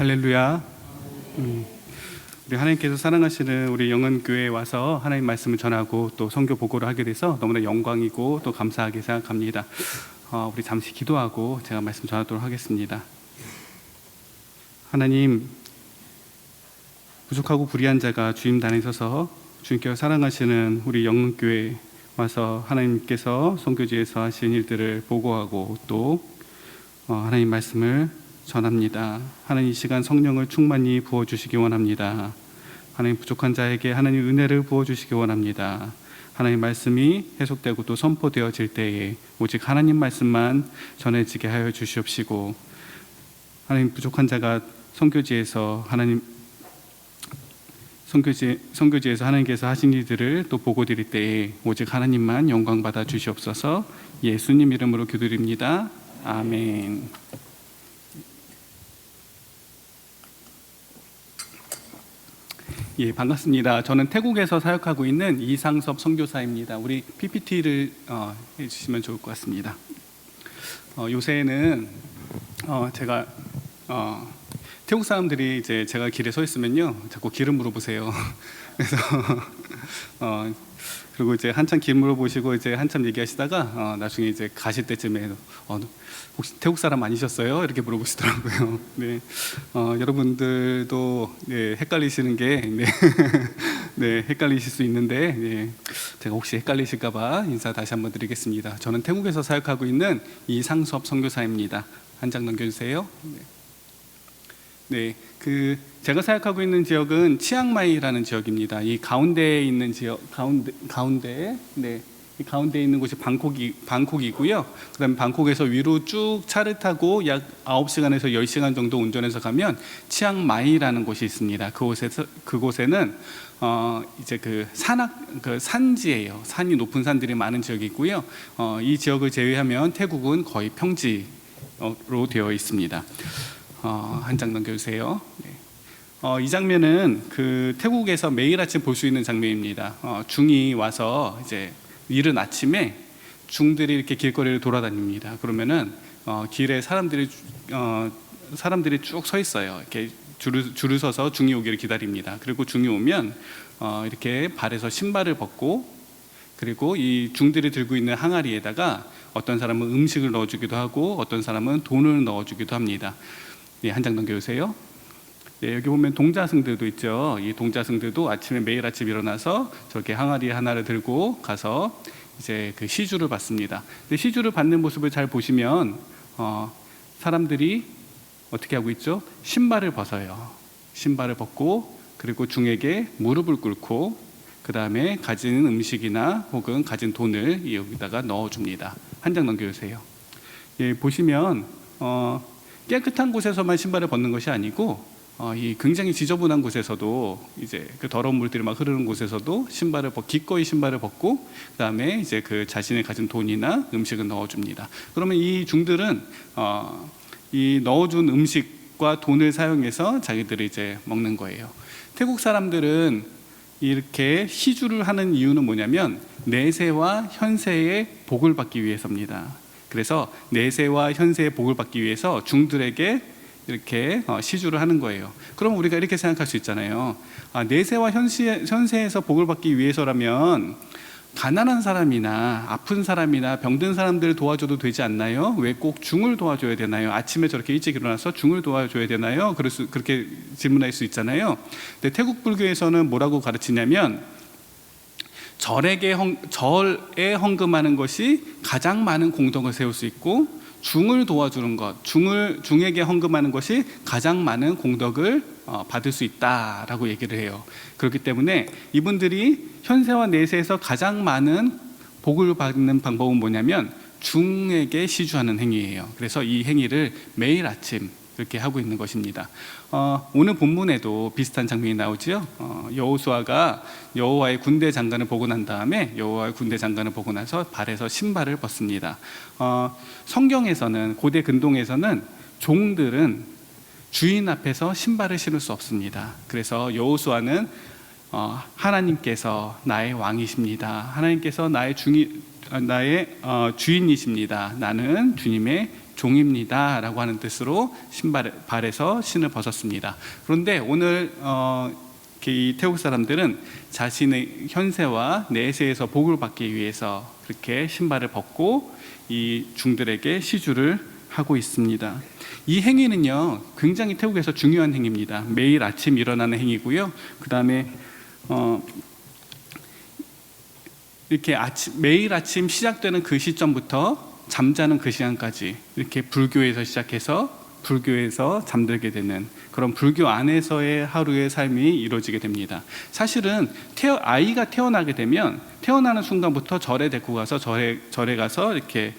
할렐루야. 우리 하나님께서 사랑하시는 우리 영恩교회에 와서 하나님 말씀을 전하고 또 선교 보고를 하게 돼서 너무나 영광이고 또 감사하게 생각합니다. 우리 잠시 기도하고 제가 말씀 전하도록 하겠습니다. 하나님, 부족하고 불의한 자가 주임단에 서서 주님께서 사랑하시는 우리 영恩교회에 와서 하나님께서 선교지에서 하신 일들을 보고하고 또 하나님 말씀을 전합니다. 하나님, 이 시간 성령을 충만히 부어주시기 원합니다. 하나님, 부족한 자에게 하나님 은혜를 부어주시기 원합니다. 하나님 말씀이 해석되고 또 선포되어질 때에 오직 하나님 말씀만 전해지게 하여 주시옵시고, 하나님, 부족한 자가 선교지에서 하나님께서 하신 일들을 또 보고 드릴 때에 오직 하나님만 영광 받아 주시옵소서. 예수님 이름으로 기도드립니다. 아멘. 예, 반갑습니다. 저는 태국에서 사역하고 있는 이상섭 선교사입니다. 우리 PPT를 해주시면 좋을 것 같습니다. 요새는 제가 태국 사람들이 이제 제가 길에 서 있으면요 자꾸 길을 물어보세요. 그래서 그리고 이제 한참 길 물어보시고 이제 한참 얘기하시다가 나중에 이제 가실 때쯤에 혹시 태국 사람 아니셨어요? 이렇게 물어보시더라고요. 네, 여러분들도 네, 헷갈리시는 게 네, 네, 헷갈리실 수 있는데 네, 제가 혹시 헷갈리실까봐 인사 다시 한번 드리겠습니다. 저는 태국에서 사역하고 있는 이상섭 선교사입니다. 한 장 넘겨주세요. 네, 제가 사역하고 있는 지역은 치앙마이라는 지역입니다. 이 가운데에 있는 지역, 네, 이 가운데에 있는 곳이 방콕이고요. 그다음에 방콕에서 위로 쭉 차를 타고 약 9시간에서 10시간 정도 운전해서 가면 치앙마이라는 곳이 있습니다. 그곳에는 이제 산지예요. 산이 높은 산들이 많은 지역이고요. 이 지역을 제외하면 태국은 거의 평지로 되어 있습니다. 한 장 넘겨주세요. 네. 이 장면은 태국에서 매일 아침 볼 수 있는 장면입니다. 중이 와서 이제 이른 아침에 중들이 이렇게 길거리를 돌아다닙니다. 그러면은 길에 사람들이 쭉 서 있어요. 이렇게 줄을 서서 중이 오기를 기다립니다. 그리고 중이 오면 이렇게 발에서 신발을 벗고, 그리고 이 중들이 들고 있는 항아리에다가 어떤 사람은 음식을 넣어주기도 하고 어떤 사람은 돈을 넣어주기도 합니다. 네, 한 장 넘겨주세요. 네, 여기 보면 동자승들도 있죠. 이 동자승들도 매일 아침 일어나서 저렇게 항아리 하나를 들고 가서 이제 그 시주를 받습니다. 근데 시주를 받는 모습을 잘 보시면 사람들이 어떻게 하고 있죠? 신발을 벗어요. 신발을 벗고, 그리고 중에게 무릎을 꿇고, 그 다음에 가진 음식이나 혹은 가진 돈을 여기다가 넣어줍니다. 한 장 넘겨주세요. 예, 보시면 깨끗한 곳에서만 신발을 벗는 것이 아니고 이 굉장히 지저분한 곳에서도 이제 그 더러운 물들이 막 흐르는 곳에서도 기꺼이 신발을 벗고, 그다음에 이제 자신이 가진 돈이나 음식을 넣어줍니다. 그러면 이 중들은 이 넣어준 음식과 돈을 사용해서 자기들이 이제 먹는 거예요. 태국 사람들은 이렇게 시주를 하는 이유는 뭐냐면 내세와 현세의 복을 받기 위해서입니다. 그래서 내세와 현세의 복을 받기 위해서 중들에게 이렇게 시주를 하는 거예요. 그럼 우리가 이렇게 생각할 수 있잖아요. 내세와 현세에서 복을 받기 위해서라면 가난한 사람이나 아픈 사람이나 병든 사람들을 도와줘도 되지 않나요? 왜 꼭 중을 도와줘야 되나요? 아침에 저렇게 일찍 일어나서 중을 도와줘야 되나요? 그렇게 질문할 수 있잖아요. 근데 태국 불교에서는 뭐라고 가르치냐면 절에 헌금하는 것이 가장 많은 공덕을 세울 수 있고, 중을 도와주는 것, 중에게 헌금하는 것이 가장 많은 공덕을 받을 수 있다라고 얘기를 해요. 그렇기 때문에 이분들이 현세와 내세에서 가장 많은 복을 받는 방법은 뭐냐면 중에게 시주하는 행위예요. 그래서 이 행위를 매일 아침 이렇게 하고 있는 것입니다. 오늘 본문에도 비슷한 장면이 나오죠. 여호수아가 여호와의 군대 장관을 보고 난 다음에 여호와의 군대 장관을 보고 나서 발에서 신발을 벗습니다. 성경에서는, 고대 근동에서는 종들은 주인 앞에서 신발을 신을 수 없습니다. 그래서 여호수아는 하나님께서 나의 왕이십니다. 하나님께서 나의 주인이십니다. 나는 주님의 종입니다 라고 하는 뜻으로 발에서 신을 벗었습니다. 그런데 오늘 이 태국 사람들은 자신의 현세와 내세에서 복을 받기 위해서 그렇게 신발을 벗고 이 중들에게 시주를 하고 있습니다. 이 행위는요 굉장히 태국에서 중요한 행위입니다. 매일 아침 일어나는 행위고요. 그 다음에 이렇게 매일 아침 시작되는 그 시점부터 잠자는 그 시간까지 이렇게 불교에서 시작해서 불교에서 잠들게 되는 그런 불교 안에서의 하루의 삶이 이루어지게 됩니다. 사실은 아이가 태어나게 되면 태어나는 순간부터 절에 데리고 가서 절에 가서 이렇게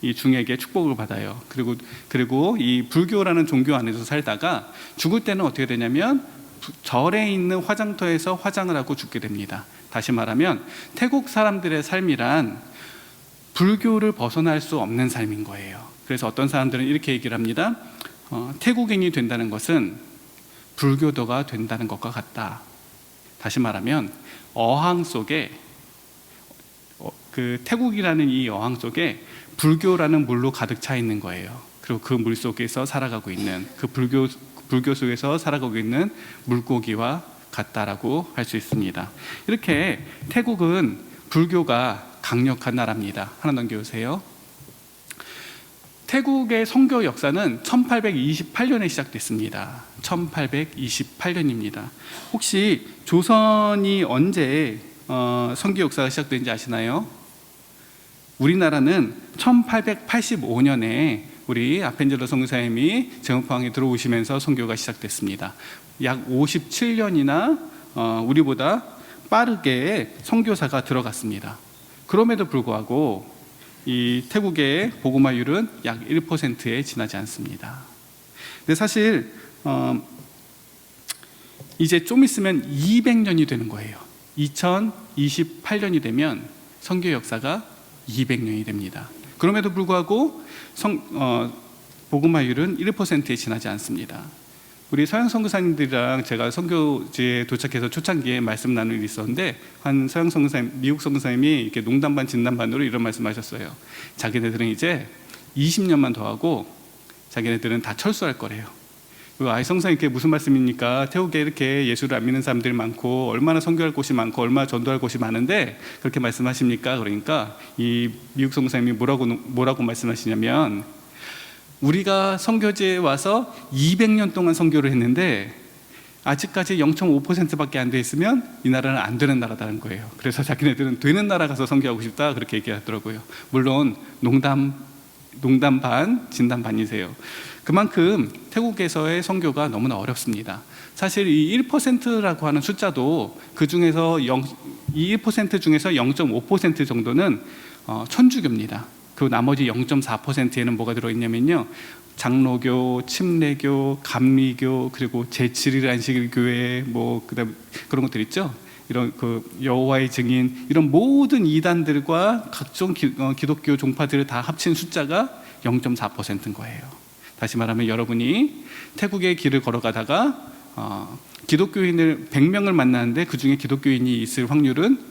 이 중에게 축복을 받아요. 그리고 이 불교라는 종교 안에서 살다가 죽을 때는 어떻게 되냐면 절에 있는 화장터에서 화장을 하고 죽게 됩니다. 다시 말하면 태국 사람들의 삶이란 불교를 벗어날 수 없는 삶인 거예요. 그래서 어떤 사람들은 이렇게 얘기를 합니다. 태국인이 된다는 것은 불교도가 된다는 것과 같다. 다시 말하면 어항 속에 그 태국이라는 이 어항 속에 불교라는 물로 가득 차 있는 거예요. 그리고 그 물 속에서 살아가고 있는 그 불교 속에서 살아가고 있는 물고기와 같다라고 할 수 있습니다. 이렇게 태국은 불교가 강력한 나라입니다. 하나 넘겨주세요. 태국의 선교 역사는 1828년에 시작됐습니다. 1828년입니다. 혹시 조선이 언제 선교 역사가 시작된지 아시나요? 우리나라는 1885년에 우리 아펜젤러 선교사님이 제목포항에 들어오시면서 선교가 시작됐습니다. 약 57년이나 우리보다 빠르게 선교사가 들어갔습니다. 그럼에도 불구하고 이 태국의 복음화율은 약 1%에 지나지 않습니다. 근데 사실 이제 좀 있으면 200년이 되는 거예요. 2028년이 되면 선교 역사가 200년이 됩니다. 그럼에도 불구하고 복음화율은 1%에 지나지 않습니다. 우리 서양 선교사님들이랑 제가 선교지에 도착해서 초창기에 말씀 나눌 일이 있었는데 한 서양 선교사님, 미국 선교사님이 이렇게 농담 반 진담 반으로 이런 말씀하셨어요. 자기네들은 이제 20년만 더 하고 자기네들은 다 철수할 거래요. 아이 성사님 그게 무슨 말씀입니까? 태국에 이렇게 예수를 안 믿는 사람들이 많고 얼마나 선교할 곳이 많고 얼마나 전도할 곳이 많은데 그렇게 말씀하십니까? 그러니까 이 미국 선교사님이 뭐라고 말씀하시냐면 우리가 선교지에 와서 200년 동안 선교를 했는데 아직까지 0.5%밖에 안 돼 있으면 이 나라는 안 되는 나라다는 거예요. 그래서 자기네들은 되는 나라 가서 선교하고 싶다 그렇게 얘기하더라고요. 물론 농담 반 진담 반이세요. 그만큼 태국에서의 선교가 너무나 어렵습니다. 사실 이 1%라고 하는 숫자도 그 중에서 이 1% 중에서 0.5% 정도는 천주교입니다. 그 나머지 0.4%에는 뭐가 들어있냐면요, 장로교, 침례교, 감리교, 그리고 제7일 안식일교회, 그다음 그런 것들 있죠. 이런 그 여호와의 증인, 이런 모든 이단들과 각종 기독교 종파들을 다 합친 숫자가 0.4%인 거예요. 다시 말하면 여러분이 태국의 길을 걸어가다가 기독교인을 100명을 만나는데 그 중에 기독교인이 있을 확률은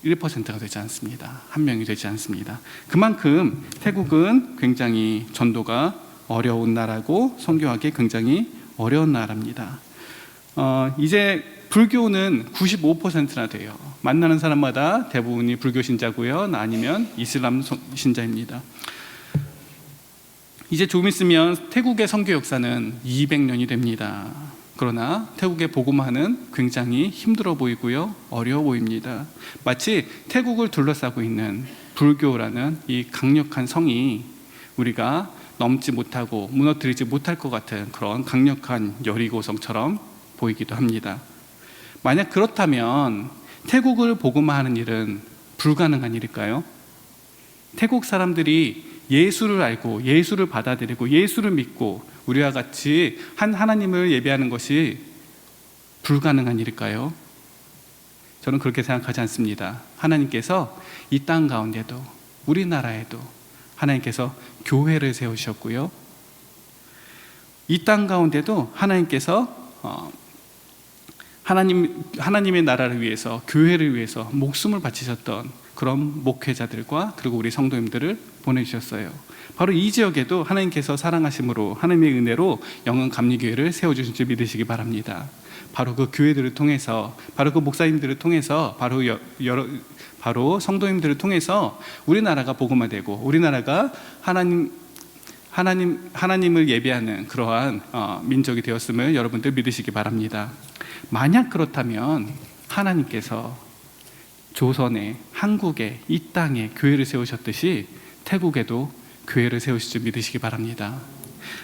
1%가 되지 않습니다. 한 명이 되지 않습니다. 그만큼 태국은 굉장히 전도가 어려운 나라고 선교하기 굉장히 어려운 나라입니다. 이제 불교는 95%나 돼요. 만나는 사람마다 대부분이 불교 신자고요, 아니면 이슬람 신자입니다. 이제 좀 있으면 태국의 선교 역사는 200년이 됩니다. 그러나 태국의 복음화는 굉장히 힘들어 보이고요, 어려워 보입니다. 마치 태국을 둘러싸고 있는 불교라는 이 강력한 성이 우리가 넘지 못하고 무너뜨리지 못할 것 같은 그런 강력한 여리고성처럼 보이기도 합니다. 만약 그렇다면 태국을 복음화하는 일은 불가능한 일일까요? 태국 사람들이 예수를 알고 예수를 받아들이고 예수를 믿고 우리와 같이 한 하나님을 예배하는 것이 불가능한 일일까요? 저는 그렇게 생각하지 않습니다. 하나님께서 이 땅 가운데도 우리나라에도 하나님께서 교회를 세우셨고요, 이 땅 가운데도 하나님께서 하나님의 나라를 위해서, 교회를 위해서 목숨을 바치셨던 그런 목회자들과 그리고 우리 성도님들을 보내주셨어요. 바로 이 지역에도 하나님께서 사랑하심으로 하나님의 은혜로 영흥 감리교회를 세워주신 줄 믿으시기 바랍니다. 바로 그 교회들을 통해서, 바로 그 목사님들을 통해서, 바로 성도님들을 통해서 우리나라가 복음화되고 우리나라가 하나님을 예배하는 그러한 민족이 되었음을 여러분들 믿으시기 바랍니다. 만약 그렇다면 하나님께서 조선에, 한국에, 이 땅에 교회를 세우셨듯이 태국에도 교회를 세우실 줄 믿으시기 바랍니다.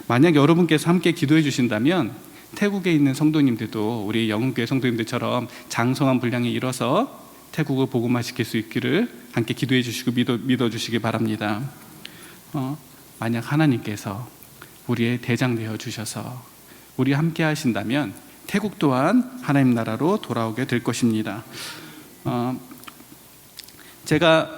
만약 여러분께서 함께 기도해 주신다면 태국에 있는 성도님들도 우리 영흥교회 성도님들처럼 장성한 분량이 일어서 태국을 복음화시킬 수 있기를 함께 기도해 주시고 믿어주시기 바랍니다. 만약 하나님께서 우리의 대장 되어 주셔서 우리 함께 하신다면 태국 또한 하나님 나라로 돌아오게 될 것입니다. 제가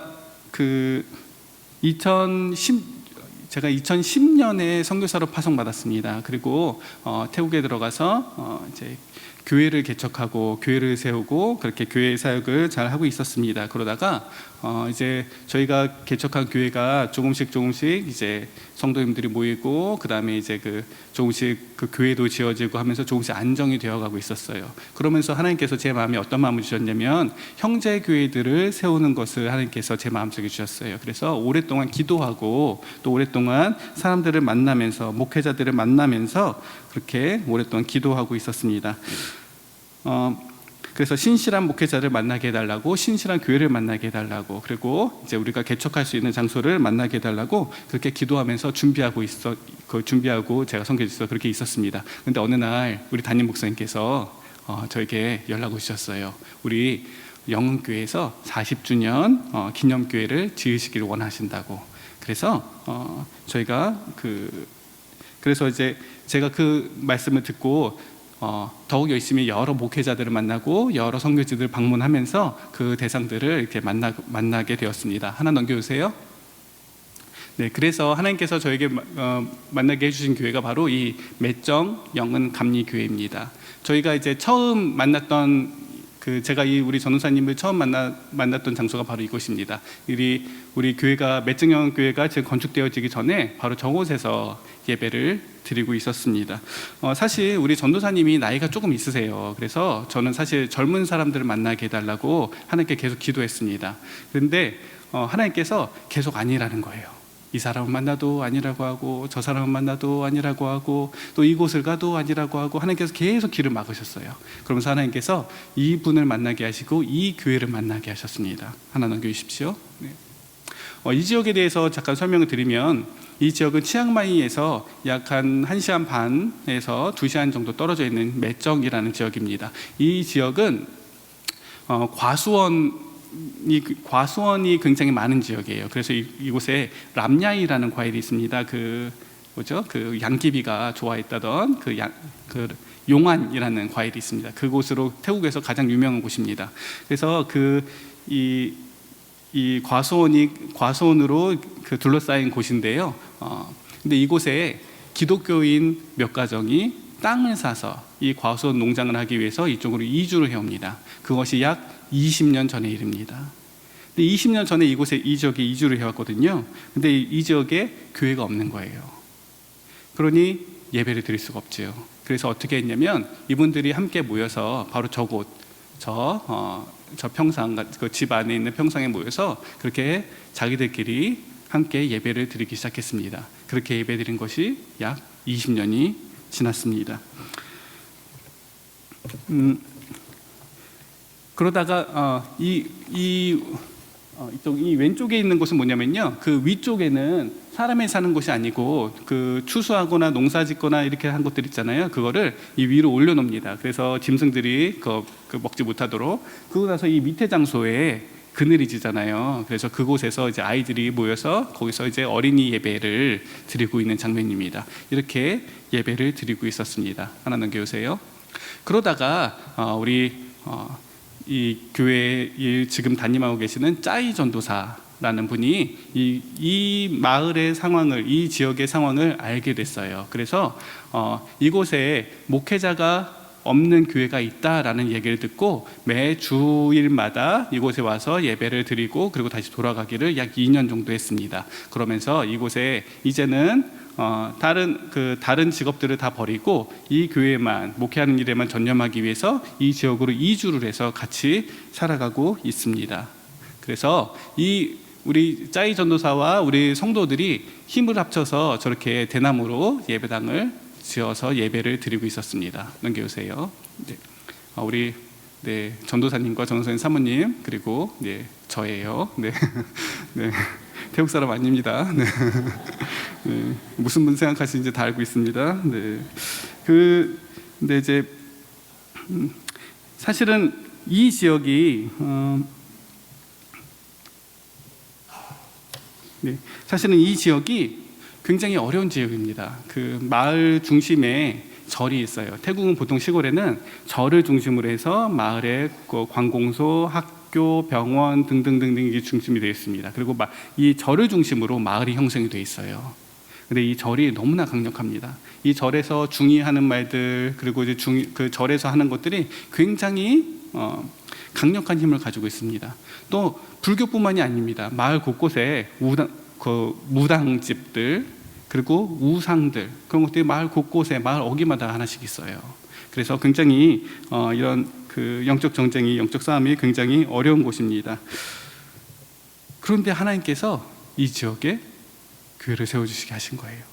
2010년에 선교사로 파송받았습니다. 그리고 태국에 들어가서 이제 교회를 개척하고 교회를 세우고 그렇게 교회 사역을 잘 하고 있었습니다. 그러다가 이제 저희가 개척한 교회가 조금씩 이제 성도님들이 모이고 그 다음에 이제 조금씩 그 교회도 지어지고 하면서 조금씩 안정이 되어가고 있었어요. 그러면서 하나님께서 제 마음에 어떤 마음을 주셨냐면 형제 교회들을 세우는 것을 하나님께서 제 마음속에 주셨어요. 그래서 오랫동안 기도하고 또 오랫동안 사람들을 만나면서 목회자들을 만나면서 그렇게 오랫동안 기도하고 있었습니다. 그래서 신실한 목회자를 만나게 해달라고, 신실한 교회를 만나게 해달라고, 그리고 이제 우리가 개척할 수 있는 장소를 만나게 해달라고 그렇게 기도하면서 준비하고 제가 선교지에서 그렇게 있었습니다. 그런데 어느 날 우리 담임 목사님께서 저에게 연락 오셨어요. 우리 영흥교회에서 40주년 기념교회를 지으시기를 원하신다고. 그래서 저희가 그래서 이제 제가 그 말씀을 듣고 더욱 열심히 여러 목회자들을 만나고 여러 선교지들을 방문하면서 그 대상들을 이렇게 만나게 되었습니다. 하나 넘겨주세요. 네, 그래서 하나님께서 저에게 만나게 해주신 교회가 바로 이 맷정 영흥 감리교회입니다. 저희가 이제 처음 만났던 제가 우리 전도사님을 처음 만났던 장소가 바로 이곳입니다. 우리 교회가 맷정 영흥 교회가 지금 건축되어지기 전에 바로 저곳에서 예배를 드리고 있었습니다. 사실 우리 전도사님이 나이가 조금 있으세요. 그래서 저는 사실 젊은 사람들을 만나게 해달라고 하나님께 계속 기도했습니다. 그런데 하나님께서 계속 아니라는 거예요. 이 사람은 만나도 아니라고 하고 저 사람은 만나도 아니라고 하고 또 이곳을 가도 아니라고 하고 하나님께서 계속 길을 막으셨어요. 그러면서 하나님께서 이분을 만나게 하시고 이 교회를 만나게 하셨습니다. 하나 넘겨주십시오. 네. 이 지역에 대해서 잠깐 설명을 드리면 이 지역은 치앙마이에서 약 한 1시간 반에서 2시간 정도 떨어져 있는 맷정이라는 지역입니다. 이 지역은 과수원이 굉장히 많은 지역이에요. 그래서 이곳에 람야이라는 과일이 있습니다. 그 양귀비가 좋아했다던 용안이라는 과일이 있습니다. 그곳으로 태국에서 가장 유명한 곳입니다. 그래서 이 과수원으로 둘러싸인 곳인데요. 근데 이곳에 기독교인 몇 가정이 땅을 사서 이 과수원 농장을 하기 위해서 이쪽으로 이주를 해옵니다. 그것이 약 20년 전의 일입니다. 근데 20년 전에 이 지역에 이주를 해왔거든요. 근데 이 지역에 교회가 없는 거예요. 그러니 예배를 드릴 수가 없죠. 그래서 어떻게 했냐면 이분들이 함께 모여서 바로 저곳 저 평상, 그 집 안에 있는 평상에 모여서 그렇게 자기들끼리 함께 예배를 드리기 시작했습니다. 그렇게 예배 드린 것이 약 20년이 지났습니다. 그러다가 이 왼쪽에 있는 곳은 뭐냐면요, 그 위쪽에는 사람이 사는 곳이 아니고 그 추수하거나 농사짓거나 이렇게 한 곳들 있잖아요. 그거를 이 위로 올려놓습니다. 그래서 짐승들이 먹지 못하도록. 그러고 나서 이 밑에 장소에 그늘이 지잖아요. 그래서 그곳에서 이제 아이들이 모여서 거기서 이제 어린이 예배를 드리고 있는 장면입니다. 이렇게 예배를 드리고 있었습니다. 하나 넘겨주세요. 그러다가 이 교회에 지금 담임하고 계시는 짜이 전도사라는 분이 이 마을의 상황을, 이 지역의 상황을 알게 됐어요. 그래서 이곳에 목회자가 없는 교회가 있다라는 얘기를 듣고 매 주일마다 이곳에 와서 예배를 드리고 그리고 다시 돌아가기를 약 2년 정도 했습니다. 그러면서 이곳에 이제는 다른 직업들을 다 버리고 이 교회만 목회하는 일에만 전념하기 위해서 이 지역으로 이주를 해서 같이 살아가고 있습니다. 그래서 우리 짜이 전도사와 우리 성도들이 힘을 합쳐서 저렇게 대나무로 예배당을 지어서 예배를 드리고 있었습니다. 넘겨주세요. 네. 우리 전도사님과 전도사님 사모님 그리고 저예요. 네. 네. 태국 사람 아닙니다. 네. 네. 무슨 분 생각하시는지 다 알고 있습니다. 네. 근데 이제 사실은 이 지역이 사실은 이 지역이 굉장히 어려운 지역입니다. 그 마을 중심에 절이 있어요. 태국은 보통 시골에는 절을 중심으로 해서 마을에 관공서, 학교, 병원 등등등 이게 중심이 되어 있습니다. 그리고 이 절을 중심으로 마을이 형성이 되어 있어요. 근데 이 절이 너무나 강력합니다. 이 절에서 중의하는 말들 그리고 이제 그 절에서 하는 것들이 굉장히 강력한 힘을 가지고 있습니다. 또 불교뿐만이 아닙니다. 마을 곳곳에 무당집들 그리고 우상들 그런 것들이 마을 곳곳에 마을 어귀마다 하나씩 있어요. 그래서 굉장히 이런 그 영적 정쟁이 영적 싸움이 굉장히 어려운 곳입니다. 그런데 하나님께서 이 지역에 교회를 세워주시게 하신 거예요.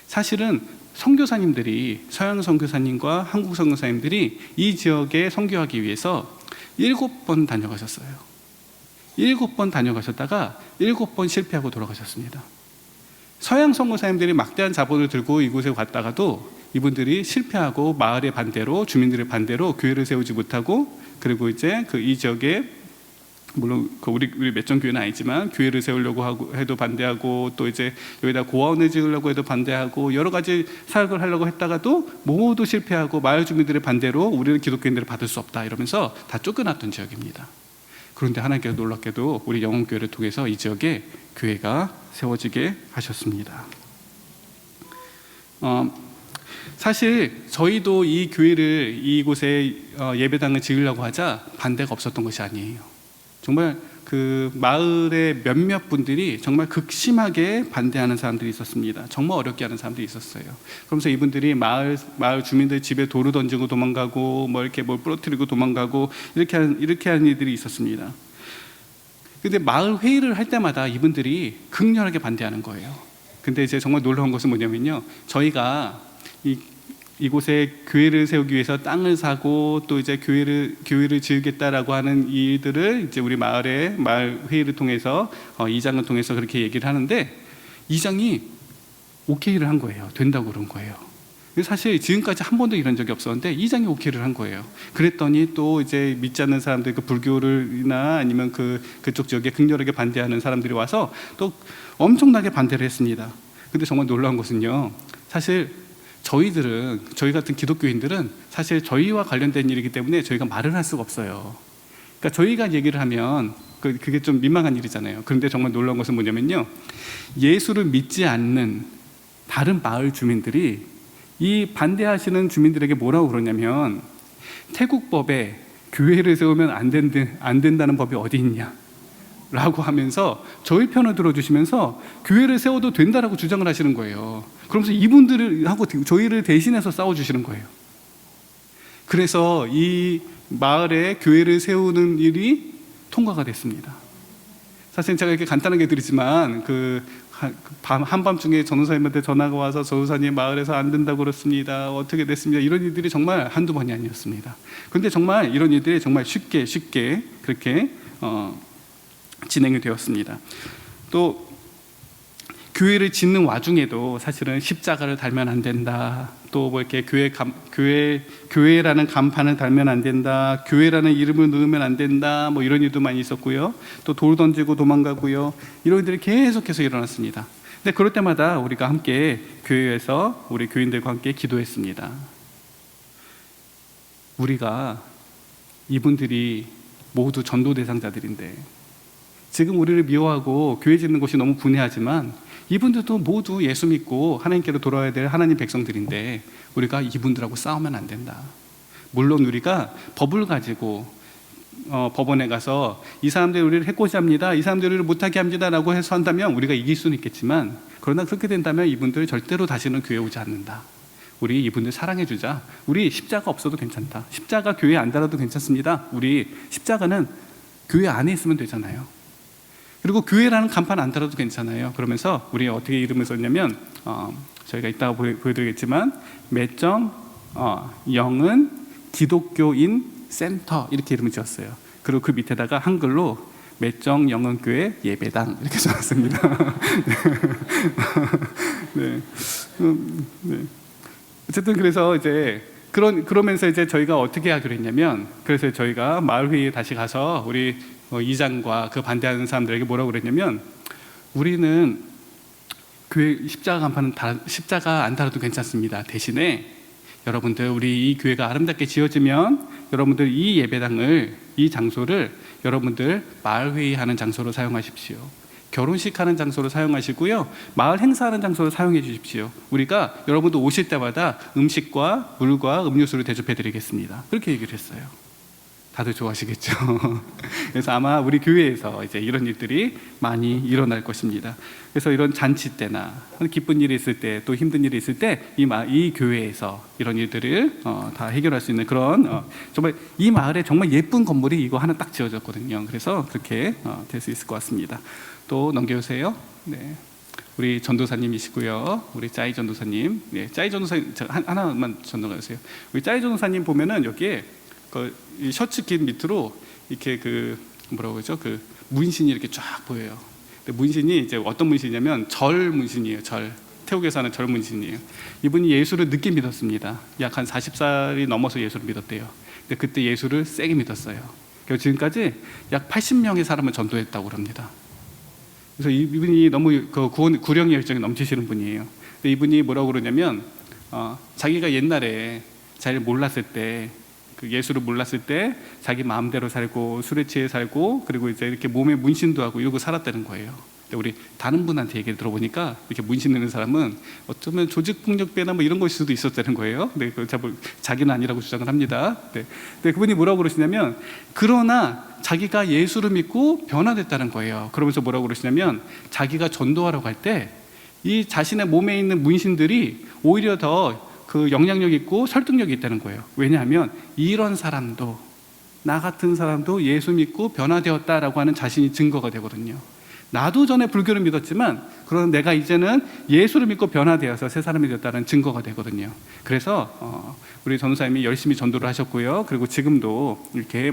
사실은 선교사님들이 서양 선교사님과 한국 선교사님들이 이 지역에 선교하기 위해서 7번 다녀가셨어요. 7번 다녀가셨다가 7번 실패하고 돌아가셨습니다. 서양 선교사님들이 막대한 자본을 들고 이곳에 갔다가도 이분들이 실패하고 마을의 반대로 주민들의 반대로 교회를 세우지 못하고 그리고 이제 이 지역에 물론 우리 맺정 교회는 아니지만 교회를 세우려고 해도 반대하고 또 이제 여기다 고아원을 지으려고 해도 반대하고 여러 가지 사역을 하려고 했다가도 모두 실패하고 마을 주민들의 반대로 우리는 기독교인들을 받을 수 없다 이러면서 다 쫓겨났던 지역입니다. 그런데 하나님께서 놀랍게도 우리 영혼교회를 통해서 이 지역에 교회가 세워지게 하셨습니다. 사실 저희도 이 교회를 이곳에 예배당을 지으려고 하자 반대가 없었던 것이 아니에요. 정말 그 마을의 몇몇 분들이 정말 극심하게 반대하는 사람들이 있었습니다. 정말 어렵게 하는 사람들이 있었어요. 그러면서 이분들이 마을 주민들 집에 돌을 던지고 도망가고 뭐 이렇게 뭘 부러뜨리고 도망가고 이렇게 하는 일들이 있었습니다. 근데 마을 회의를 할 때마다 이분들이 극렬하게 반대하는 거예요. 근데 이제 정말 놀라운 것은 뭐냐면요, 저희가 이곳에 교회를 세우기 위해서 땅을 사고 또 이제 교회를 지으겠다라고 하는 일들을 이제 우리 마을 회의를 통해서 이장을 통해서 그렇게 얘기를 하는데 이장이 오케이를 한 거예요. 된다고 그런 거예요. 사실 지금까지 한 번도 이런 적이 없었는데 이장이 오케이를 한 거예요. 그랬더니 또 이제 믿지 않는 사람들, 그 불교를이나 아니면 그쪽 지역에 극렬하게 반대하는 사람들이 와서 또 엄청나게 반대를 했습니다. 근데 정말 놀라운 것은요, 사실 저희 같은 기독교인들은 사실 저희와 관련된 일이기 때문에 저희가 말을 할 수가 없어요. 그러니까 저희가 얘기를 하면 그게 좀 민망한 일이잖아요. 그런데 정말 놀라운 것은 뭐냐면요, 예수를 믿지 않는 다른 마을 주민들이 이 반대하시는 주민들에게 뭐라고 그러냐면, 태국법에 교회를 세우면 안 된다는 법이 어디 있냐 라고 하면서 저희 편을 들어주시면서 교회를 세워도 된다라고 주장을 하시는 거예요. 그러면서 이분들하고 저희를 대신해서 싸워주시는 거예요. 그래서 이 마을에 교회를 세우는 일이 통과가 됐습니다. 사실 제가 이렇게 간단하게 드리지만 한밤중에 전도사님한테 전화가 와서 전도사님 마을에서 안 된다고 그렇습니다. 어떻게 됐습니다. 이런 일들이 정말 한두 번이 아니었습니다. 그런데 정말 이런 일들이 정말 쉽게 그렇게 진행이 되었습니다. 또 교회를 짓는 와중에도 사실은 십자가를 달면 안 된다, 또 뭐 이렇게 교회라는 간판을 달면 안 된다, 교회라는 이름을 넣으면 안 된다, 뭐 이런 일도 많이 있었고요. 또 돌 던지고 도망가고요. 이런 일들이 계속해서 일어났습니다. 근데 그럴 때마다 우리가 함께 교회에서 우리 교인들과 함께 기도했습니다. 우리가 이분들이 모두 전도 대상자들인데 지금 우리를 미워하고 교회 짓는 것이 너무 분해하지만 이분들도 모두 예수 믿고 하나님께로 돌아와야 될 하나님 백성들인데 우리가 이분들하고 싸우면 안 된다. 물론 우리가 법을 가지고 법원에 가서 이 사람들이 우리를 해코지 합니다, 이 사람들이 우리를 못하게 합니다 라고 해서 한다면 우리가 이길 수는 있겠지만, 그러나 그렇게 된다면 이분들 절대로 다시는 교회에 오지 않는다. 우리 이분들 사랑해주자. 우리 십자가 없어도 괜찮다. 십자가 교회 안 달아도 괜찮습니다. 우리 십자가는 교회 안에 있으면 되잖아요. 그리고 교회라는 간판 안 달아도 괜찮아요. 그러면서 우리 어떻게 이름을 썼냐면 저희가 이따가 보여드리겠지만 매정 영은 기독교인 센터 이렇게 이름을 지었어요. 그리고 그 밑에다가 한글로 매정 영은교회 예배당 이렇게 써놨습니다. 네. 네. 어쨌든 그래서 이제 그러면서 이제 저희가 어떻게 하기로 했냐면, 그래서 저희가 마을회의에 다시 가서 우리 이장과 그 반대하는 사람들에게 뭐라고 그랬냐면, 우리는 교회 십자가 간판은 십자가 안 달아도 괜찮습니다. 대신에 여러분들 우리 이 교회가 아름답게 지어지면 여러분들 이 예배당을, 이 장소를 여러분들 마을회의 하는 장소로 사용하십시오. 결혼식 하는 장소로 사용하시고요, 마을 행사하는 장소로 사용해 주십시오. 우리가 여러분들 오실 때마다 음식과 물과 음료수를 대접해 드리겠습니다. 그렇게 얘기를 했어요. 다들 좋아하시겠죠? 그래서 아마 우리 교회에서 이제 이런 일들이 많이 일어날 것입니다. 그래서 이런 잔치 때나 기쁜 일이 있을 때, 또 힘든 일이 있을 때 이 교회에서 이런 일들을 다 해결할 수 있는 그런 정말 이 마을에 정말 예쁜 건물이 이거 하나 딱 지어졌거든요. 그래서 그렇게 될 수 있을 것 같습니다. 또 넘겨주세요. 네. 우리 전도사님이시고요. 우리 짜이 전도사님. 네, 짜이 전도사님 하나만 전달해주세요. 우리 짜이 전도사님 보면은 여기에 이 셔츠 긴 밑으로 이렇게 뭐라고 그러죠? 문신이 이렇게 쫙 보여요. 근데 문신이 이제 어떤 문신이냐면 절 문신이에요. 절. 태국에서 하는 절 문신이에요. 이분이 예수를 늦게 믿었습니다. 약 한 40살이 넘어서 예수를 믿었대요. 근데 그때 예수를 세게 믿었어요. 그래서 지금까지 약 80명의 사람을 전도했다고 합니다. 그래서 이분이 너무 구령의 열정이 넘치시는 분이에요. 근데 이분이 뭐라고 그러냐면 자기가 옛날에 잘 몰랐을 때, 예수를 몰랐을 때 자기 마음대로 살고 술에 취해 살고, 그리고 이제 이렇게 몸에 문신도 하고 이러고 살았다는 거예요. 근데 우리 다른 분한테 얘기를 들어보니까 이렇게 문신 내는 사람은 어쩌면 조직폭력배나 뭐 이런 것일 수도 있었다는 거예요. 근데 자기는 아니라고 주장을 합니다. 네. 근데 그분이 뭐라고 그러시냐면, 그러나 자기가 예수를 믿고 변화됐다는 거예요. 그러면서 뭐라고 그러시냐면, 자기가 전도하러 갈 때 이 자신의 몸에 있는 문신들이 오히려 더 영향력 있고 설득력이 있다는 거예요. 왜냐하면 이런 사람도, 나 같은 사람도 예수 믿고 변화되었다라고 하는 자신이 증거가 되거든요. 나도 전에 불교를 믿었지만 그런 내가 이제는 예수를 믿고 변화되어서 새 사람이 되었다는 증거가 되거든요. 그래서 우리 전도사님이 열심히 전도를 하셨고요. 그리고 지금도 이렇게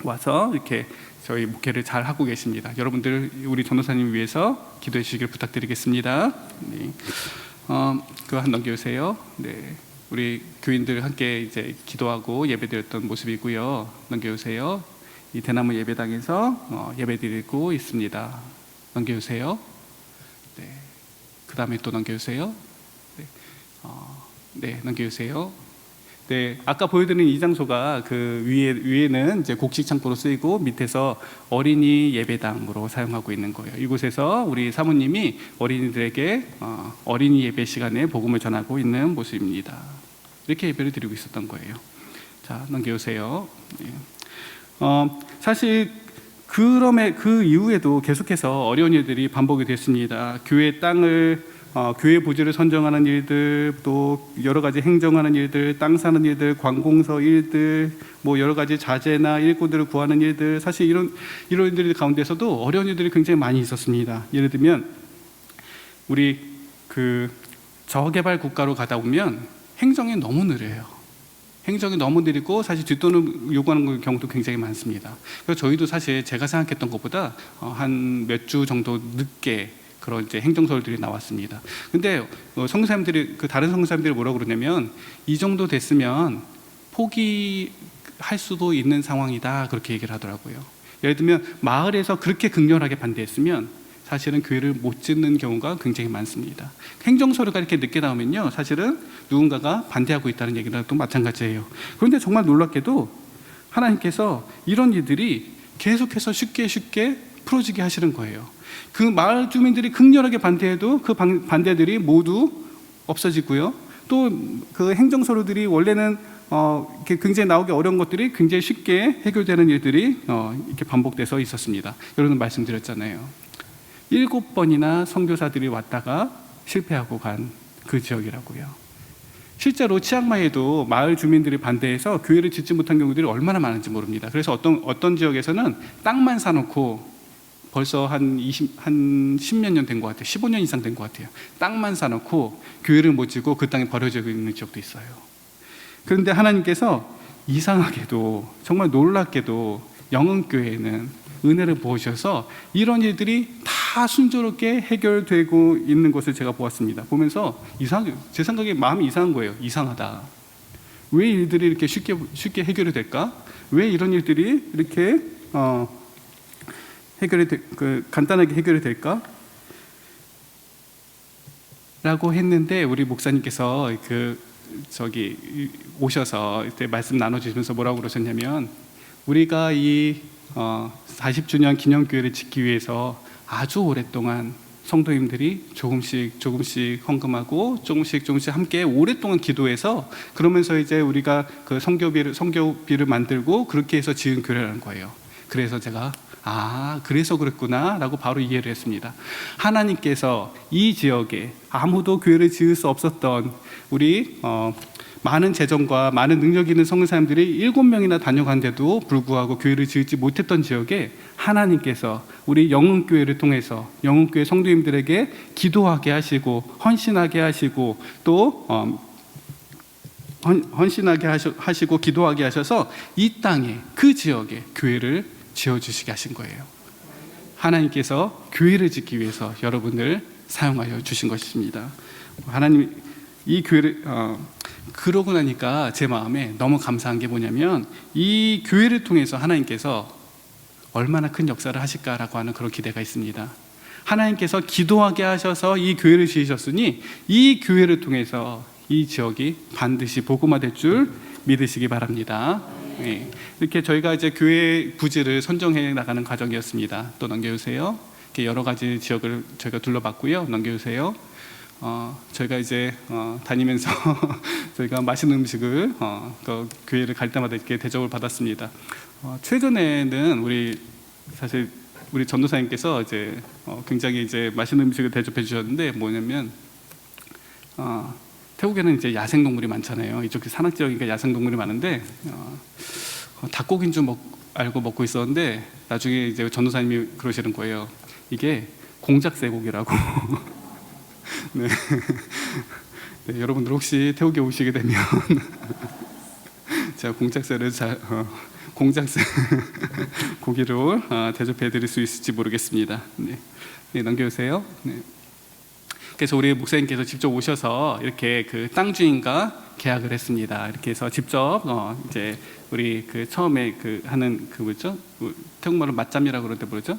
와서 이렇게 저희 목회를 잘 하고 계십니다. 여러분들 우리 전도사님 위해서 기도해 주시길 부탁드리겠습니다. 네. 그거 한 넘겨주세요. 네. 우리 교인들 함께 이제 기도하고 예배드렸던 모습이고요. 넘겨주세요. 이 대나무 예배당에서 예배드리고 있습니다. 넘겨주세요. 네. 그 다음에 또 넘겨주세요. 네. 네, 넘겨주세요. 네, 아까 보여드린 이 장소가 위에는 이제 곡식 창고로 쓰이고 밑에서 어린이 예배당으로 사용하고 있는 거예요. 이곳에서 우리 사모님이 어린이들에게 어린이 예배 시간에 복음을 전하고 있는 모습입니다. 이렇게 예배를 드리고 있었던 거예요. 자, 넘겨주세요. 네. 사실 그 이후에도 계속해서 어려운 일들이 반복이 됐습니다. 교회 땅을 교회 부지를 선정하는 일들, 또 여러 가지 행정하는 일들, 땅 사는 일들, 관공서 일들, 뭐 여러 가지 자재나 일꾼들을 구하는 일들, 사실 이런 일들 가운데서도 어려운 일들이 굉장히 많이 있었습니다. 예를 들면 우리 저개발 국가로 가다 보면 행정이 너무 느려요. 행정이 너무 느리고 사실 뒷돈을 요구하는 경우도 굉장히 많습니다. 그래서 저희도 사실 제가 생각했던 것보다 한 몇 주 정도 늦게 그런 이제 행정서들이 나왔습니다. 근데 성사님들이 다른 성사님들이 뭐라고 그러냐면, 이 정도 됐으면 포기할 수도 있는 상황이다, 그렇게 얘기를 하더라고요. 예를 들면 마을에서 그렇게 극렬하게 반대했으면 사실은 교회를 못 짓는 경우가 굉장히 많습니다. 행정서류가 이렇게 늦게 나오면요, 사실은 누군가가 반대하고 있다는 얘기랑 또 마찬가지예요. 그런데 정말 놀랍게도 하나님께서 이런 일들이 계속해서 쉽게 풀어지게 하시는 거예요. 그 마을 주민들이 극렬하게 반대해도 그 반대들이 모두 없어지고요. 또 그 행정서류들이 원래는 이렇게 굉장히 나오기 어려운 것들이 굉장히 쉽게 해결되는 일들이 이렇게 반복돼서 있었습니다. 여러분 말씀드렸잖아요. 7번이나 선교사들이 왔다가 실패하고 간 그 지역이라고요. 실제로 치앙마이에도 마을 주민들이 반대해서 교회를 짓지 못한 경우들이 얼마나 많은지 모릅니다. 그래서 어떤 지역에서는 땅만 사놓고 벌써 한 10몇 년 된 것 같아요. 15년 이상 된 것 같아요. 땅만 사놓고 교회를 못 지고 그 땅에 버려져 있는 지역도 있어요. 그런데 하나님께서 이상하게도 정말 놀랍게도 영흥교회에는 은혜를 부으셔서 이런 일들이 다 순조롭게 해결되고 있는 것을 제가 보았습니다. 보면서 제 생각에 마음이 이상한 거예요. 이상하다. 왜 일들이 이렇게 쉽게 해결이 될까? 왜 이런 일들이 이렇게 간단하게 해결이 될까? 라고 했는데 우리 목사님께서 오셔서 이때 말씀 나눠주시면서 뭐라고 그러셨냐면, 우리가 이 40주년 기념교회를 짓기 위해서 아주 오랫동안 성도님들이 조금씩 헌금하고 조금씩 함께 오랫동안 기도해서, 그러면서 이제 우리가 그 성교비를 만들고 그렇게 해서 지은 교회라는 거예요. 그래서 제가 그래서 그랬구나 라고 바로 이해를 했습니다. 하나님께서 이 지역에 아무도 교회를 지을 수 없었던 우리 많은 재정과 많은 능력 있는 성도사님들이 7명이나 다녀간데도 불구하고 교회를 지을지 못했던 지역에 하나님께서 우리 영흥교회를 통해서 영흥교회 성도님들에게 기도하게 하시고 헌신하게 하시고 또 헌신하게 하시고 기도하게 하셔서 이 땅에 그 지역에 교회를 지어주시게 하신 거예요. 하나님께서 교회를 짓기 위해서 여러분을 사용하여 주신 것입니다. 하나님 이 교회를 그러고 나니까 제 마음에 너무 감사한 게 뭐냐면, 이 교회를 통해서 하나님께서 얼마나 큰 역사를 하실까라고 하는 그런 기대가 있습니다. 하나님께서 기도하게 하셔서 이 교회를 지으셨으니 이 교회를 통해서 이 지역이 반드시 복음화될 줄 믿으시기 바랍니다. 네. 이렇게 저희가 이제 교회 부지를 선정해 나가는 과정이었습니다. 또 넘겨주세요. 이렇게 여러 가지 지역을 저희가 둘러봤고요. 넘겨주세요. 저희가 이제 다니면서 저희가 맛있는 음식을 그 교회를 갈 때마다 이렇게 대접을 받았습니다. 최근에는 사실 우리 전도사님께서 이제 굉장히 이제 맛있는 음식을 대접해 주셨는데, 뭐냐면 태국에는 이제 야생 동물이 많잖아요. 이쪽 산악 지역이니까 야생 동물이 많은데 닭고기인 줄 알고 먹고 있었는데, 나중에 이제 전도사님이 그러시는 거예요. 이게 공작새고기라고. 네. 네, 여러분들 혹시 태국에 오시게 되면 제가 공작새 고기로 대접해드릴 수 있을지 모르겠습니다. 네, 네, 넘겨주세요. 네. 그래서 우리 목사님께서 직접 오셔서 이렇게 그 땅 주인과 계약을 했습니다. 이렇게 해서 직접 이제 우리 그 처음에 하는 뭐죠? 태국말로 맞잠이라고 그러는데 뭐죠?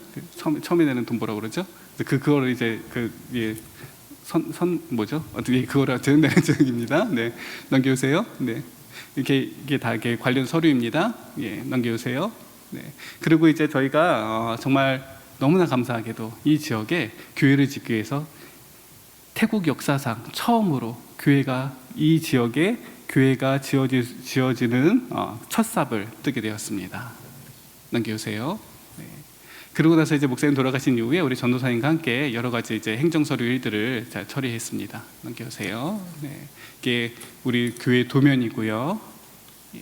처음에 내는 돈 뭐라고 그러죠? 그거를 이제 뭐죠? 어떻게 그거를 제공되는 제목입니다. 네, 넘겨주세요. 네, 이게 다 이렇게 관련 서류입니다. 예, 넘겨주세요. 네, 그리고 이제 저희가 정말 너무나 감사하게도 이 지역에 교회를 짓기 위해서 태국 역사상 처음으로 이 지역에 교회가 지어지는 첫 삽을 뜨게 되었습니다. 넘겨주세요. 네. 그러고 나서 이제 목사님 돌아가신 이후에 우리 전도사님과 함께 여러 가지 이제 행정서류 일들을 잘 처리했습니다. 넘겨주세요. 네. 이게 우리 교회 도면이고요. 예.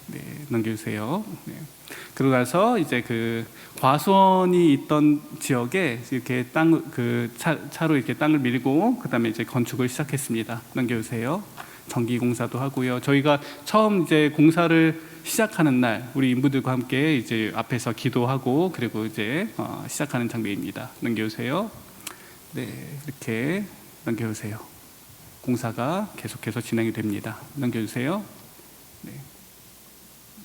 네, 넘겨주세요. 네. 그러고 나서 이제 그 과수원이 있던 지역에 이렇게 차로 이렇게 땅을 밀고 그다음에 이제 건축을 시작했습니다. 넘겨주세요. 전기 공사도 하고요. 저희가 처음 이제 공사를 시작하는 날 우리 인부들과 함께 이제 앞에서 기도하고 그리고 이제 시작하는 장면입니다. 넘겨주세요. 네, 이렇게 넘겨주세요. 공사가 계속해서 진행이 됩니다. 넘겨주세요. 네,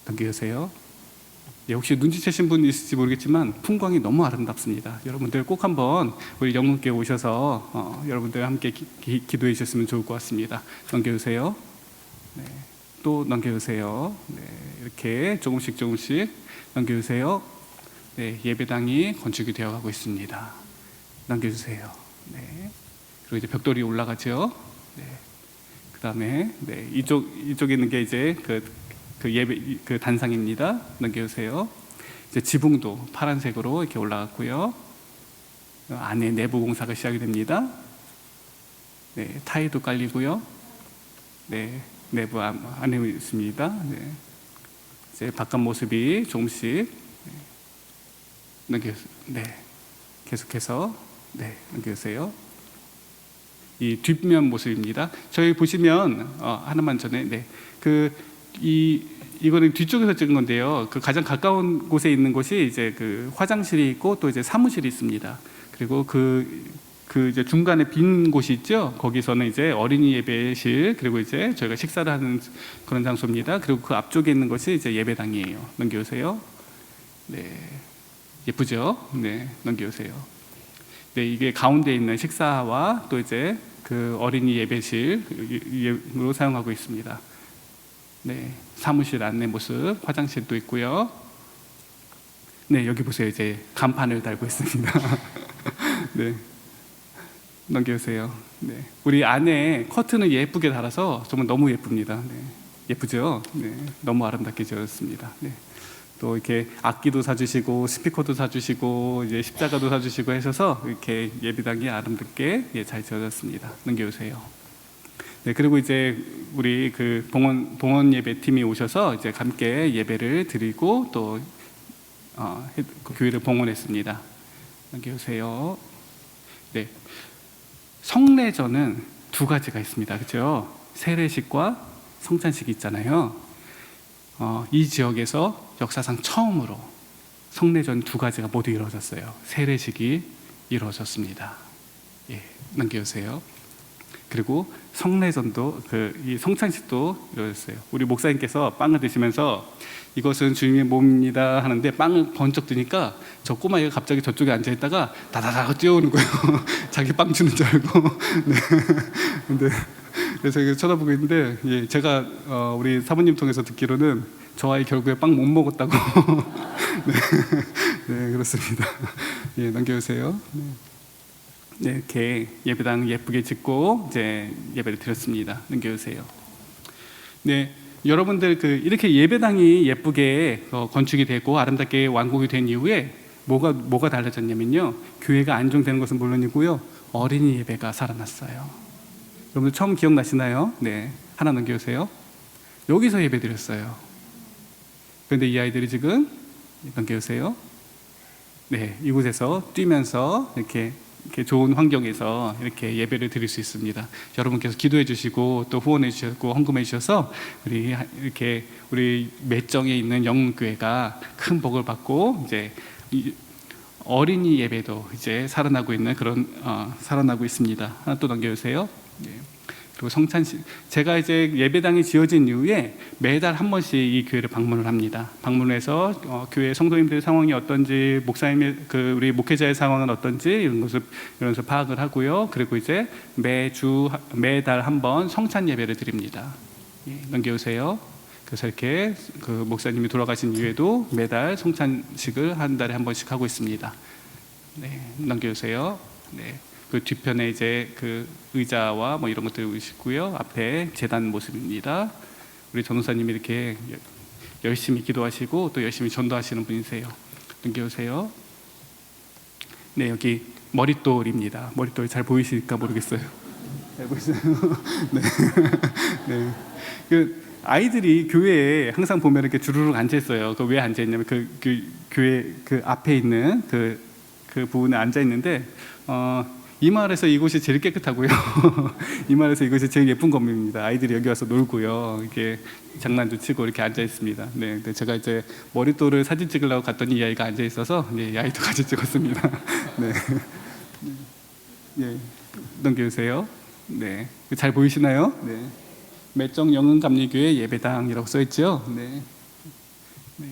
넘겨주세요. 네, 혹시 눈치채신 분 있을지 모르겠지만 풍광이 너무 아름답습니다. 여러분들 꼭 한번 우리 영흥교회 오셔서 여러분들 함께 기도해 주셨으면 좋을 것 같습니다. 넘겨주세요. 네, 또 넘겨주세요. 네, 이렇게 조금씩 넘겨주세요. 네, 예배당이 건축이 되어가고 있습니다. 넘겨주세요. 네, 그리고 이제 벽돌이 올라가죠. 네, 그다음에 네, 이쪽에 있는 게 이제 그 예배 그 단상입니다. 넘겨주세요. 이제 지붕도 파란색으로 이렇게 올라갔고요. 안에 내부 공사가 시작이 됩니다. 네, 타일도 깔리고요. 네, 내부 안에 있습니다. 네, 이제 바깥 모습이 조금씩 네, 계속해서 네, 넘겨주세요. 이 뒷면 모습입니다. 저희 보시면 하나만 전에 네, 이거는 뒤쪽에서 찍은 건데요. 그 가장 가까운 곳에 있는 곳이 이제 그 화장실이 있고 또 이제 사무실이 있습니다. 그리고 이제 중간에 빈 곳이 있죠. 거기서는 이제 어린이 예배실 그리고 이제 저희가 식사를 하는 그런 장소입니다. 그리고 그 앞쪽에 있는 것이 이제 예배당이에요. 넘겨주세요. 네, 예쁘죠? 네, 넘겨주세요. 네, 이게 가운데 있는 식사와 또 이제 그 어린이 예배실로 사용하고 있습니다. 네, 사무실 안내 모습, 화장실도 있고요. 네, 여기 보세요. 이제 간판을 달고 있습니다. 네, 넘겨주세요. 네, 우리 안에 커튼을 예쁘게 달아서 정말 너무 예쁩니다. 네, 예쁘죠? 네, 너무 아름답게 지어졌습니다. 네. 또 이렇게 악기도 사주시고 스피커도 사주시고 이제 십자가도 사주시고 하셔서 이렇게 예배당이 아름답게 잘 지어졌습니다. 넘겨주세요. 네, 그리고 이제 우리 그 봉헌 예배 팀이 오셔서 이제 함께 예배를 드리고 또 그 교회를 봉헌했습니다. 넘겨주세요. 네, 성례전은 두 가지가 있습니다. 그렇죠? 세례식과 성찬식이 있잖아요. 이 지역에서 역사상 처음으로 성례전 두 가지가 모두 이루어졌어요. 세례식이 이루어졌습니다. 예, 넘겨주세요. 그리고 성례전도 이 성찬식도 이루어졌어요. 우리 목사님께서 빵을 드시면서 이것은 주님의 몸입니다 하는데 빵을 번쩍 드니까 저 꼬마애가 갑자기 저쪽에 앉아 있다가 다다다가 뛰어오는 거예요. 자기 빵 주는 줄 알고. 네. 근데 그래서 이거 쳐다보고 있는데 예, 제가 우리 사모님 통해서 듣기로는 저 아이 결국에 빵 못 먹었다고. 네. 네, 그렇습니다. 예, 넘겨주세요. 네. 네, 이렇게 예배당 예쁘게 짓고 이제 예배를 드렸습니다. 넘겨주세요. 네, 여러분들 이렇게 예배당이 예쁘게 건축이 되고 아름답게 완공이 된 이후에 뭐가 달라졌냐면요, 교회가 안정되는 것은 물론이고요, 어린이 예배가 살아났어요. 여러분들 처음 기억나시나요? 네, 하나 넘겨주세요. 여기서 예배 드렸어요. 그런데 이 아이들이 지금 넘겨주세요. 네, 이곳에서 뛰면서 이렇게 좋은 환경에서 이렇게 예배를 드릴 수 있습니다. 여러분께서 기도해 주시고 또 후원해 주셨고 헌금해 주셔서 우리 매정에 있는 영문교회가 큰 복을 받고 이제 어린이 예배도 이제 살아나고 있는 그런 살아나고 있습니다. 하나 또 넘겨주세요. 네. 그리고 성찬식, 제가 이제 예배당이 지어진 이후에 매달 한 번씩 이 교회를 방문을 합니다. 방문해서 교회 성도님들의 상황이 어떤지, 목사님의 우리 목회자의 상황은 어떤지 이런 것을 파악을 하고요. 그리고 이제 매달 한 번 성찬 예배를 드립니다. 예, 넘겨주세요. 그래서 이렇게 그 목사님이 돌아가신 이후에도 매달 성찬식을 한 달에 한 번씩 하고 있습니다. 네, 넘겨주세요. 네. 그 뒤편에 이제 그 의자와 뭐 이런 것들이 있고요. 앞에 제단 모습입니다. 우리 전도사님이 이렇게 열심히 기도하시고 또 열심히 전도하시는 분이세요. 넘겨주세요. 네, 여기 머릿돌입니다. 머릿돌 잘 보이실까 모르겠어요. 잘 보이세요? 네. 네. 아이들이 교회에 항상 보면 이렇게 주르륵 앉아 있어요. 왜 앉아 있냐면 교회 앞에 있는 그 부분에 앉아 있는데 이 마을에서 이곳이 제일 깨끗하고요. 이 마을에서 이곳이 제일 예쁜 건물입니다. 아이들이 여기 와서 놀고요, 이렇게 장난도 치고 이렇게 앉아 있습니다. 네, 근데 제가 이제 머릿돌을 사진 찍으려고 갔더니 이 아이가 앉아 있어서 네, 이 아이도 같이 찍었습니다. 네, 네, 넘겨주세요. 네, 잘 보이시나요? 네, 매정 영흥감리교회 예배당이라고 써 있죠. 네, 네,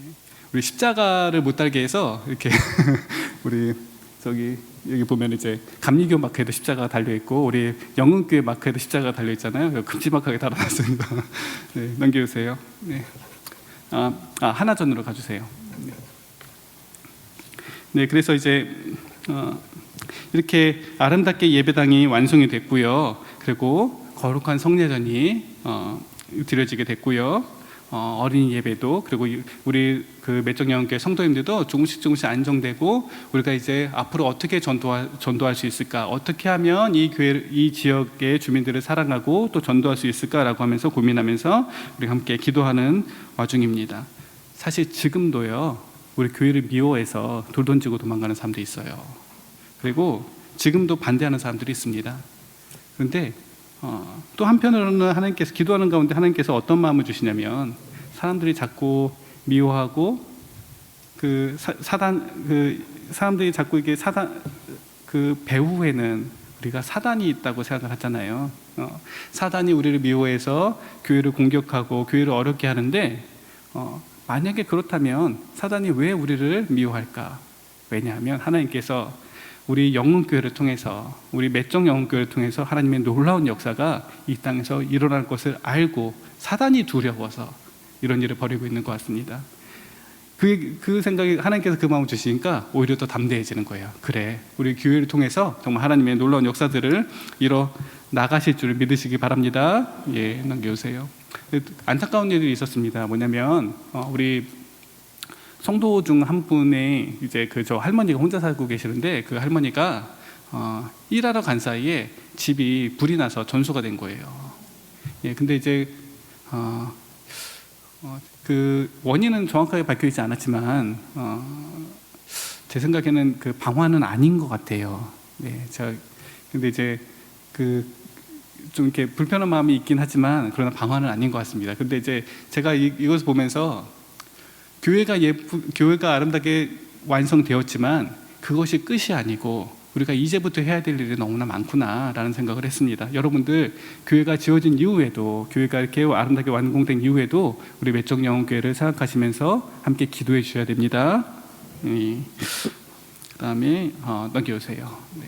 우리 십자가를 못 달게 해서 이렇게 우리 여기 보면 이제 감리교 마크에도 십자가가 달려 있고 우리 영흥교회 마크에도 십자가가 달려 있잖아요. 큼지막하게 달아놨습니다. 네, 넘겨주세요. 네, 하나전으로 가주세요. 네, 네, 그래서 이제 이렇게 아름답게 예배당이 완성이 됐고요. 그리고 거룩한 성례전이 드려지게 됐고요. 어린이 예배도, 그리고 우리 그 매정영교회 성도님들도 조금씩 안정되고, 우리가 이제 앞으로 어떻게 전도할 수 있을까, 어떻게 하면 이 지역의 주민들을 사랑하고 또 전도할 수 있을까라고 하면서 고민하면서 우리 함께 기도하는 와중입니다. 사실 지금도요, 우리 교회를 미워해서 돌 던지고 도망가는 사람도 있어요. 그리고 지금도 반대하는 사람들이 있습니다. 그런데 또 한편으로는 하나님께서, 기도하는 가운데 하나님께서 어떤 마음을 주시냐면, 사람들이 자꾸 미워하고 사람들이 자꾸 이게 그 배후에는 우리가 사단이 있다고 생각을 하잖아요. 사단이 우리를 미워해서 교회를 공격하고 교회를 어렵게 하는데, 만약에 그렇다면 사단이 왜 우리를 미워할까? 왜냐하면 하나님께서 우리 영혼교회를 통해서, 우리 매정 영혼교회를 통해서 하나님의 놀라운 역사가 이 땅에서 일어날 것을 알고 사단이 두려워서 이런 일을 벌이고 있는 것 같습니다. 그 생각이, 하나님께서 그 마음을 주시니까 오히려 더 담대해지는 거예요. 그래, 우리 교회를 통해서 정말 하나님의 놀라운 역사들을 이뤄 나가실 줄을 믿으시기 바랍니다. 예, 넘겨주세요. 안타까운 일이 있었습니다. 뭐냐면 우리 성도 중 한 분의 이제 저 할머니가 혼자 살고 계시는데, 그 할머니가 일하러 간 사이에 집이 불이 나서 전소가 된 거예요. 예, 근데 이제 그 원인은 정확하게 밝혀지지 않았지만 제 생각에는 그 방화는 아닌 것 같아요. 네, 근데 이제 좀 이렇게 불편한 마음이 있긴 하지만 그러나 방화는 아닌 것 같습니다. 근데 이제 제가 이것을 보면서 교회가 아름답게 완성되었지만 그것이 끝이 아니고 우리가 이제부터 해야 될 일이 너무나 많구나라는 생각을 했습니다. 여러분들, 교회가 지어진 이후에도, 교회가 이렇게 아름답게 완공된 이후에도 우리 매정영혼교회를 생각하시면서 함께 기도해 주셔야 됩니다. 그 다음에 넘겨주세요. 네.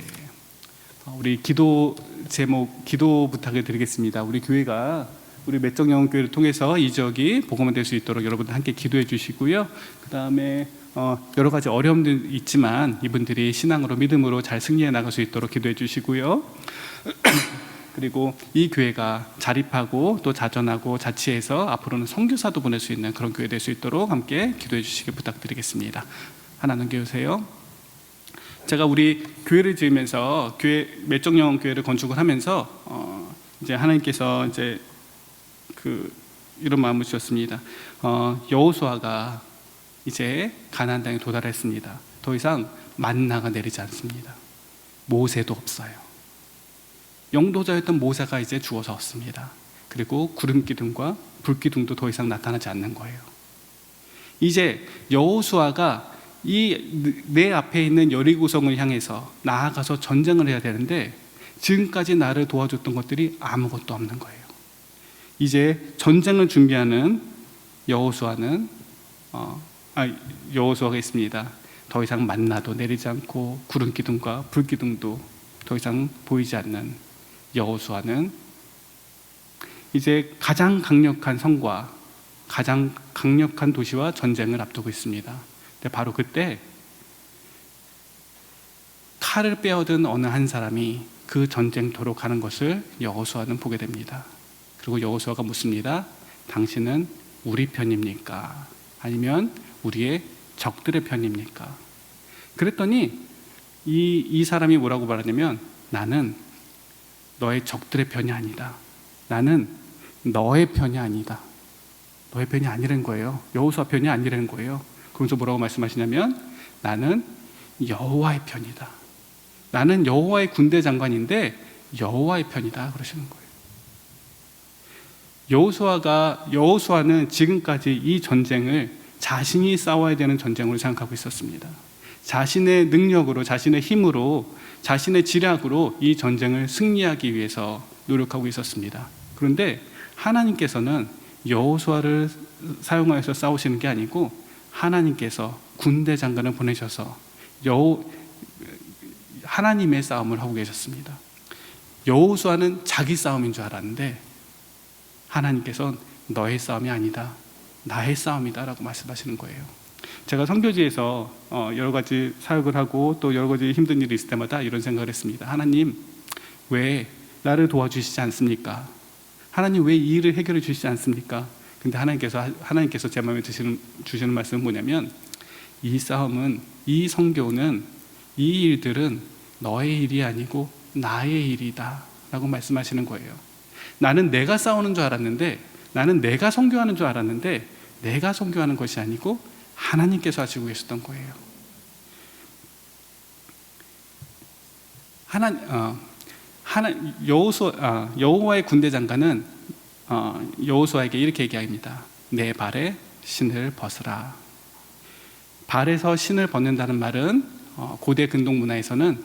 우리 기도 제목, 기도 부탁을 드리겠습니다. 우리 교회가, 우리 매정영혼교회를 통해서 이 지역이 복음화 될 수 있도록 여러분들 함께 기도해 주시고요. 그 다음에 여러 가지 어려움도 있지만 이분들이 신앙으로, 믿음으로 잘 승리해 나갈 수 있도록 기도해 주시고요. 그리고 이 교회가 자립하고 또 자전하고 자치해서 앞으로는 선교사도 보낼 수 있는 그런 교회 될 수 있도록 함께 기도해 주시길 부탁드리겠습니다. 하나 넘겨주세요. 제가 우리 교회를 지으면서 매정영혼교회를 건축을 하면서 이제 하나님께서 이제 이런 마음을 주셨습니다. 여호수아가 이제 가나안 땅에 도달했습니다. 더 이상 만나가 내리지 않습니다. 모세도 없어요. 영도자였던 모세가 이제 죽어서 없습니다. 그리고 구름 기둥과 불 기둥도 더 이상 나타나지 않는 거예요. 이제 여호수아가 내 앞에 있는 여리고성을 향해서 나아가서 전쟁을 해야 되는데, 지금까지 나를 도와줬던 것들이 아무것도 없는 거예요. 이제 전쟁을 준비하는 여호수아가 있습니다. 더 이상 만나도 내리지 않고 구름 기둥과 불 기둥도 더 이상 보이지 않는 여호수아는 이제 가장 강력한 성과, 가장 강력한 도시와 전쟁을 앞두고 있습니다. 근데 바로 그때 칼을 빼어든 어느 한 사람이 그 전쟁터로 가는 것을 여호수아는 보게 됩니다. 그리고 여호수아가 묻습니다. 당신은 우리 편입니까? 아니면 우리의 적들의 편입니까? 그랬더니 이 사람이 뭐라고 말하냐면, 나는 너의 적들의 편이 아니다. 나는 너의 편이 아니다. 너의 편이 아니라는 거예요. 여호수아 편이 아니라는 거예요. 그러면서 뭐라고 말씀하시냐면, 나는 여호와의 편이다. 나는 여호와의 군대 장관인데 여호와의 편이다 그러시는 거예요. 여호수아는 지금까지 이 전쟁을 자신이 싸워야 되는 전쟁으로 생각하고 있었습니다. 자신의 능력으로, 자신의 힘으로, 자신의 지략으로 이 전쟁을 승리하기 위해서 노력하고 있었습니다. 그런데 하나님께서는 여호수아를 사용하여서 싸우시는 게 아니고, 하나님께서 군대 장관을 보내셔서 하나님의 싸움을 하고 계셨습니다. 여호수아는 자기 싸움인 줄 알았는데 하나님께서는 너의 싸움이 아니다, 나의 싸움이다 라고 말씀하시는 거예요. 제가 선교지에서 여러 가지 사역을 하고 또 여러 가지 힘든 일이 있을 때마다 이런 생각을 했습니다. 하나님, 왜 나를 도와주시지 않습니까? 하나님 왜 이 일을 해결해 주시지 않습니까? 근데 하나님께서 제 마음에 주시는 말씀은 뭐냐면, 이 싸움은, 이 성교는, 이 일들은 너의 일이 아니고 나의 일이다 라고 말씀하시는 거예요. 나는 내가 싸우는 줄 알았는데, 나는 내가 선교하는 줄 알았는데, 내가 선교하는 것이 아니고 하나님께서 하시고 계셨던 거예요. 여호와의 군대 장관은 여호수아에게 이렇게 얘기합니다. 내 발에 신을 벗으라. 발에서 신을 벗는다는 말은 고대 근동 문화에서는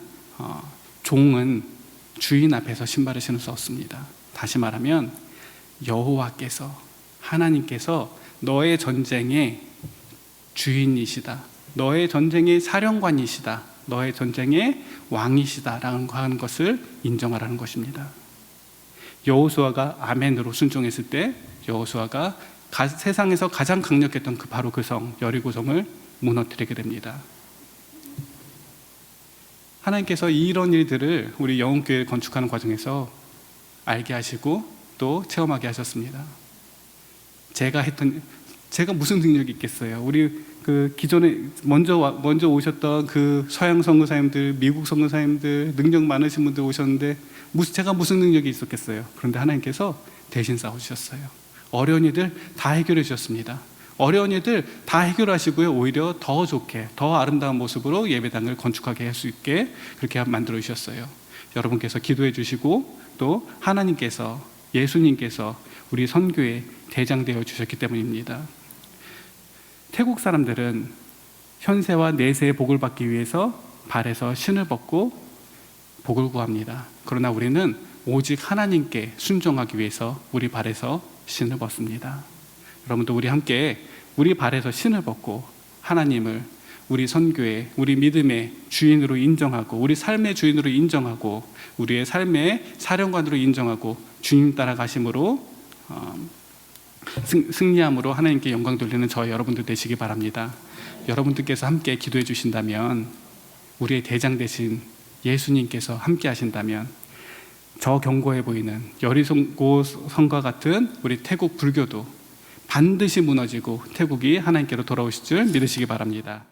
종은 주인 앞에서 신발을 신을 수 없습니다. 다시 말하면 여호와께서, 하나님께서 너의 전쟁의 주인이시다, 너의 전쟁의 사령관이시다, 너의 전쟁의 왕이시다라는 것을 인정하라는 것입니다. 여호수아가 아멘으로 순종했을 때 여호수아가 세상에서 가장 강력했던 바로 그 성 여리고성을 무너뜨리게 됩니다. 하나님께서 이런 일들을 우리 영혼교회를 건축하는 과정에서 알게 하시고 또 체험하게 하셨습니다. 제가 무슨 능력이 있겠어요? 우리 그 기존에 먼저 오셨던 그 서양 선교사님들, 미국 선교사님들, 능력 많으신 분들 오셨는데 제가 무슨 능력이 있었겠어요? 그런데 하나님께서 대신 싸우셨어요. 어려운 일들 다 해결해 주셨습니다. 어려운 일들 다 해결하시고요, 오히려 더 좋게, 더 아름다운 모습으로 예배당을 건축하게 할 수 있게 그렇게 만들어 주셨어요. 여러분께서 기도해 주시고 또 하나님께서, 예수님께서 우리 선교의 대장 되어 주셨기 때문입니다. 태국 사람들은 현세와 내세의 복을 받기 위해서 발에서 신을 벗고 복을 구합니다. 그러나 우리는 오직 하나님께 순종하기 위해서 우리 발에서 신을 벗습니다. 여러분도 우리 함께 우리 발에서 신을 벗고 하나님을 우리 선교의, 우리 믿음의 주인으로 인정하고, 우리 삶의 주인으로 인정하고, 우리의 삶의 사령관으로 인정하고, 주님 따라가심으로 승리함으로 하나님께 영광 돌리는 저희 여러분들 되시기 바랍니다. 여러분들께서 함께 기도해 주신다면, 우리의 대장 되신 예수님께서 함께 하신다면, 저 견고해 보이는 여리고성과 같은 우리 태국 불교도 반드시 무너지고 태국이 하나님께로 돌아오실 줄 믿으시기 바랍니다.